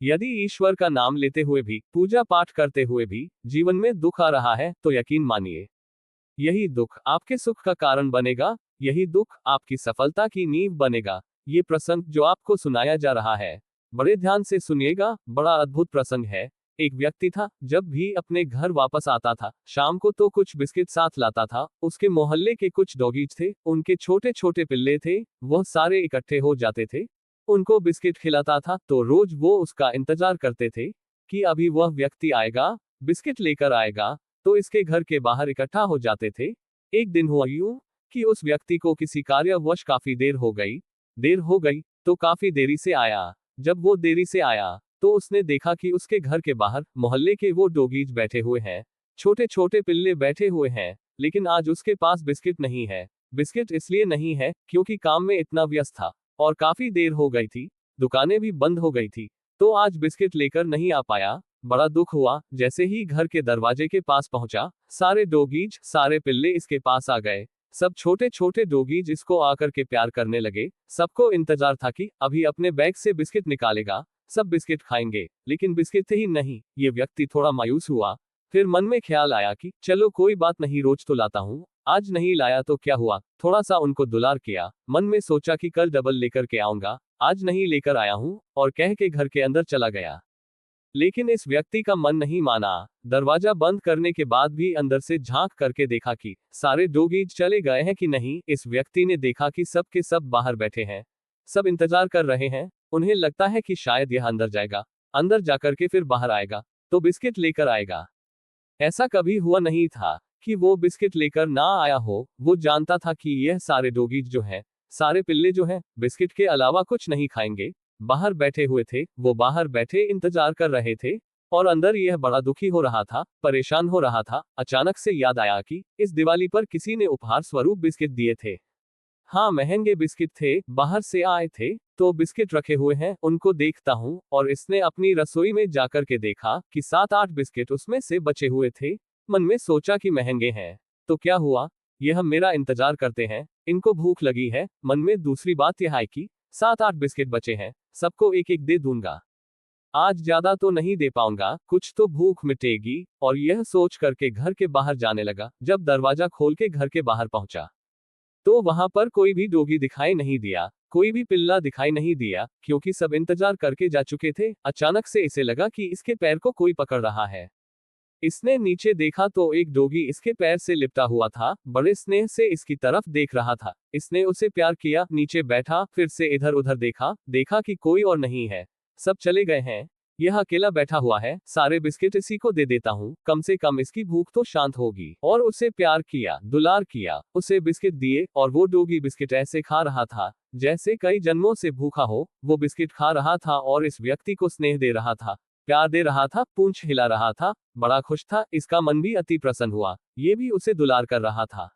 यदि ईश्वर का नाम लेते हुए भी, पूजा पाठ करते हुए भी जीवन में दुख आ रहा है तो यकीन मानिए, यही दुख आपके सुख का कारण बनेगा, यही दुख आपकी सफलता की नींव बनेगा। ये प्रसंग जो आपको सुनाया जा रहा है, बड़े ध्यान से सुनिएगा, बड़ा अद्भुत प्रसंग है। एक व्यक्ति था, जब भी अपने घर वापस आता था, शाम को तो कुछ बिस्किट साथ लाता था। उसके मोहल्ले के कुछ डॉगीज थे, उनके छोटे छोटे पिल्ले थे, वह सारे इकट्ठे हो जाते थे, उनको बिस्किट खिलाता था। तो रोज वो उसका इंतजार करते थे कि अभी वह व्यक्ति आएगा, बिस्किट लेकर आएगा, तो इसके घर के बाहर इकट्ठा हो जाते थे। एक दिन हुआ यूं कि उस व्यक्ति को किसी कार्यवश काफी देर हो गई तो काफी देरी से आया। जब वो देरी से आया तो उसने देखा कि उसके घर के बाहर मोहल्ले के वो डोगीज बैठे हुए हैं, छोटे छोटे पिल्ले बैठे हुए हैं, लेकिन आज उसके पास बिस्किट नहीं है। बिस्किट इसलिए नहीं है क्योंकि काम में इतना व्यस्त था और काफी देर हो गई थी, दुकानें भी बंद हो गई थी, तो आज बिस्किट लेकर नहीं आ पाया। बड़ा दुख हुआ। जैसे ही घर के दरवाजे के पास पहुंचा, सारे डोगीज, सारे पिल्ले इसके पास आ गए। सब छोटे छोटे डोगीज इसको आकर के प्यार करने लगे। सबको इंतजार था कि अभी अपने बैग से बिस्किट निकालेगा, सब बिस्किट खाएंगे, लेकिन बिस्किट ही नहीं। ये व्यक्ति थोड़ा मायूस हुआ। फिर मन में ख्याल आया कि चलो कोई बात नहीं, रोज तो लाता हूँ, आज नहीं लाया तो क्या हुआ। थोड़ा सा उनको दुलार किया, मन में सोचा कि कल डबल लेकर के आऊंगा, आज नहीं लेकर आया हूँ, और कह के घर के अंदर चला गया। लेकिन इस व्यक्ति का मन नहीं माना। दरवाजा बंद करने के बाद भी अंदर से झांक करके देखा कि सारे डोगीज चले गए हैं कि नहीं। इस व्यक्ति ने देखा कि सब के सब बाहर बैठे हैं, सब इंतजार कर रहे हैं। उन्हें लगता है कि शायद यह अंदर जाएगा, अंदर जाकर के फिर बाहर आएगा तो बिस्किट लेकर आएगा। ऐसा कभी हुआ नहीं था कि वो बिस्किट लेकर ना आया हो। वो जानता था कि यह सारे डोगीज जो हैं, सारे पिल्ले जो हैं, बिस्किट के अलावा कुछ नहीं खाएंगे। बाहर बैठे हुए थे, वो बाहर बैठे इंतजार कर रहे थे, और अंदर यह बड़ा दुखी हो रहा था, परेशान हो रहा था। अचानक से याद आया कि इस दिवाली पर किसी ने उपहार स्वरूप बिस्किट दिए थे। हाँ, महंगे बिस्किट थे, बाहर से आए थे, तो बिस्किट रखे हुए हैं, उनको देखता हूँ। और इसने अपनी रसोई में जाकर के देखा कि 7-8 बिस्किट उसमें से बचे हुए थे। मन में सोचा कि महंगे हैं तो क्या हुआ, यह मेरा इंतजार करते हैं, इनको भूख लगी है। मन में दूसरी बात यह आई कि 7-8 बिस्किट बचे हैं, सबको एक एक दे दूंगा, आज ज्यादा तो नहीं दे पाऊंगा, कुछ तो भूख मिटेगी। और यह सोच करके घर के बाहर जाने लगा। जब दरवाजा खोल के घर के बाहर पहुंचा तो वहां पर कोई भी डोगी दिखाई नहीं दिया, कोई भी पिल्ला दिखाई नहीं दिया, क्योंकि सब इंतजार करके जा चुके थे। अचानक से इसे लगा कि इसके पैर को कोई पकड़ रहा है। इसने नीचे देखा तो एक डोगी इसके पैर से लिपटा हुआ था, बड़े स्नेह से इसकी तरफ देख रहा था। इसने उसे प्यार किया, नीचे बैठा, फिर से इधर उधर देखा, देखा कि कोई और नहीं है, सब चले गए हैं, यह अकेला बैठा हुआ है। सारे बिस्किट इसी को दे देता हूँ, कम से कम इसकी भूख तो शांत होगी। और उसे प्यार किया, दुलार किया, उसे बिस्किट दिए, और वो डोगी बिस्किट ऐसे खा रहा था जैसे कई जन्मों से भूखा हो। वो बिस्किट खा रहा था और इस व्यक्ति को स्नेह दे रहा था, प्यार दे रहा था, पूंछ हिला रहा था, बड़ा खुश था। इसका मन भी अति प्रसन्न हुआ, ये भी उसे दुलार कर रहा था।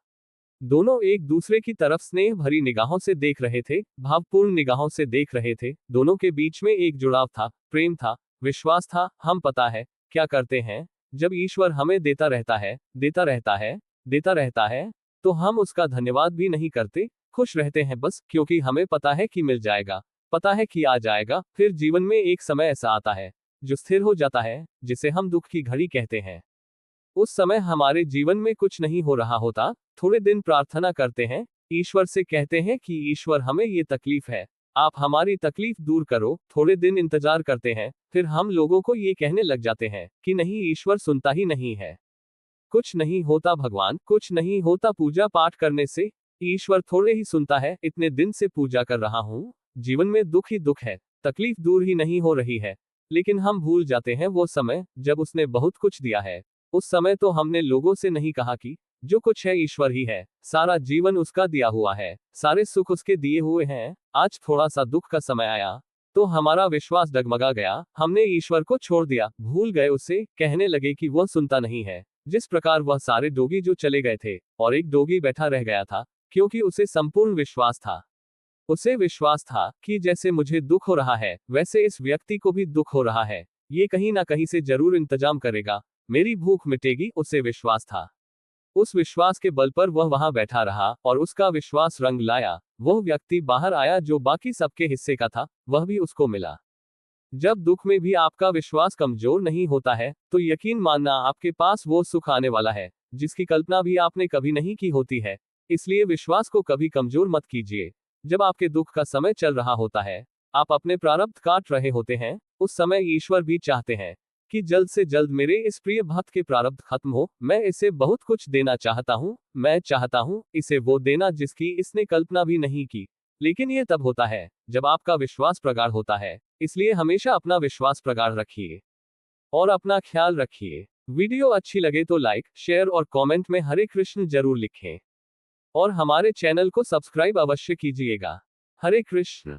दोनों एक दूसरे की तरफ स्नेह भरी निगाहों से देख रहे थे, भावपूर्ण निगाहों से देख रहे थे। दोनों के बीच में एक जुड़ाव था, प्रेम था, विश्वास था। हम पता है क्या करते हैं, जब ईश्वर हमें देता रहता है, देता रहता है, देता रहता है, तो हम उसका धन्यवाद भी नहीं करते, खुश रहते हैं बस, क्योंकि हमें पता है कि मिल जाएगा, पता है कि आ जाएगा। फिर जीवन में एक समय ऐसा आता है जो स्थिर हो जाता है, जिसे हम दुख की घड़ी कहते हैं। उस समय हमारे जीवन में कुछ नहीं हो रहा होता, थोड़े दिन प्रार्थना करते हैं, ईश्वर से कहते हैं कि ईश्वर हमें ये तकलीफ है, आप हमारी तकलीफ दूर करो। थोड़े दिन इंतजार करते हैं, फिर हम लोगों को ये कहने लग जाते हैं कि नहीं, ईश्वर सुनता ही नहीं है, कुछ नहीं होता भगवान, कुछ नहीं होता पूजा पाठ करने से, ईश्वर थोड़े ही सुनता है, इतने दिन से पूजा कर रहा हूँ, जीवन में दुख ही दुख है, तकलीफ दूर ही नहीं हो रही है। लेकिन हम भूल जाते हैं वो समय जब उसने बहुत कुछ दिया है। उस समय तो हमने लोगों से नहीं कहा कि जो कुछ है ईश्वर ही है, सारा जीवन उसका दिया हुआ है, सारे सुख उसके दिए हुए हैं। आज थोड़ा सा दुख का समय आया तो हमारा विश्वास डगमगा गया, हमने ईश्वर को छोड़ दिया, भूल गए उसे, कहने लगे कि वह सुनता नहीं है। जिस प्रकार वह सारे डोगी जो चले गए थे और एक डोगी बैठा रह गया था, क्योंकि उसे संपूर्ण विश्वास था, उसे विश्वास था कि जैसे मुझे दुख हो रहा है वैसे इस व्यक्ति को भी दुख हो रहा है, ये कहीं ना कहीं से जरूर इंतजाम करेगा, मेरी भूख मिटेगी, उसे विश्वास था। उस विश्वास के बल पर वह वहां बैठा रहा और उसका विश्वास रंग लाया। वह व्यक्ति बाहर आया जो बाकी सबके हिस्से का था, वह भी उसको मिला। जब दुख में भी आपका विश्वास कमजोर नहीं होता है, तो यकीन मानना आपके पास वो सुख आने वाला है, जिसकी कल्पना भी आपने कभी नहीं की होती है। इसलिए विश्वास को कभी कमजोर मत कीजिए। जब आपके दुख का समय चल रहा होता है, आप अपने प्रारब्ध काट रहे होते हैं, उस समय ईश्वर भी चाहते हैं कि जल्द से जल्द मेरे इस प्रिय भक्त के प्रारब्ध खत्म हो। मैं इसे बहुत कुछ देना चाहता हूँ, मैं चाहता हूँ इसे वो देना जिसकी इसने कल्पना भी नहीं की। लेकिन ये तब होता है जब आपका विश्वास प्रगाढ़ होता है। इसलिए हमेशा अपना विश्वास प्रगाढ़ रखिए और अपना ख्याल रखिए। वीडियो अच्छी लगे तो लाइक, शेयर और कमेंट में हरे कृष्ण जरूर लिखें और हमारे चैनल को सब्सक्राइब अवश्य कीजिएगा। हरे कृष्ण।